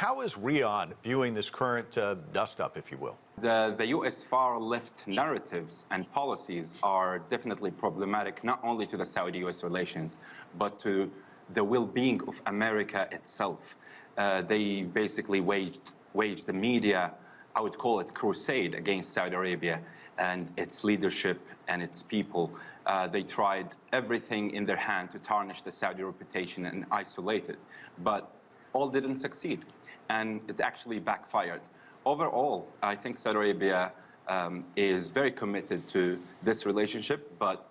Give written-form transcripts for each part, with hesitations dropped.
How is Riyadh viewing this current dust-up, if you will? The U.S. far-left narratives and policies are definitely problematic, not only to the Saudi-U.S. relations, but to the well-being of America itself. They basically waged the media, I would call it, crusade against Saudi Arabia and its leadership and its people. They tried everything in their hand to tarnish the Saudi reputation and isolate it, but all didn't succeed, and it actually backfired. Overall, I think Saudi Arabia is very committed to this relationship, but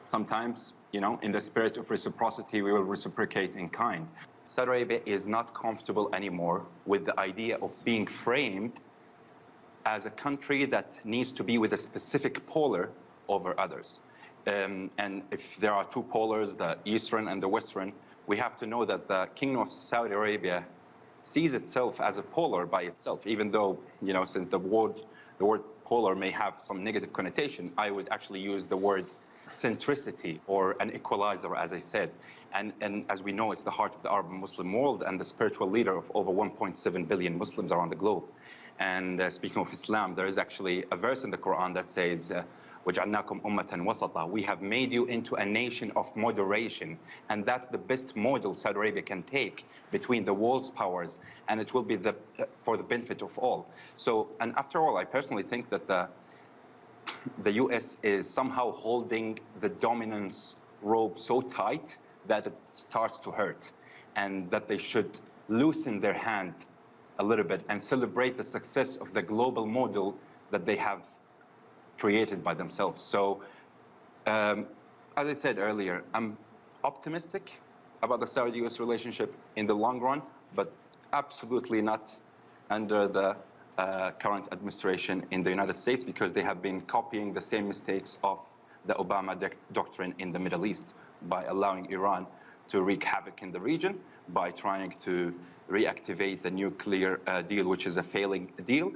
sometimes, you know, in the spirit of reciprocity, we will reciprocate in kind. Saudi Arabia is not comfortable anymore with the idea of being framed as a country that needs to be with a specific polar over others. And if there are two polars, the Eastern and the Western, we have to know that the Kingdom of Saudi Arabia sees itself as a polar by itself, even though, you know, since the word polar may have some negative connotation, I would actually use the word centricity or an equalizer, as I said. And as we know, it's the heart of the Arab Muslim world and the spiritual leader of over 1.7 billion Muslims around the globe. And speaking of Islam, there is actually a verse in the Quran that says, وَجَعَلْنَاكُمْ أُمَّةً وَسَطًا. We have made you into a nation of moderation. And that's the best model Saudi Arabia can take between the world's powers, and it will be for the benefit of all. So, and after all, I personally think that the U.S. is somehow holding the dominance rope so tight that it starts to hurt, and that they should loosen their hand a little bit and celebrate the success of the global model that they have created by themselves. So, as I said earlier, I'm optimistic about the Saudi-U.S. relationship in the long run, but absolutely not under the current administration in the United States, because they have been copying the same mistakes of the Obama doctrine in the Middle East by allowing Iran to wreak havoc in the region, by trying to reactivate the nuclear deal, which is a failing deal.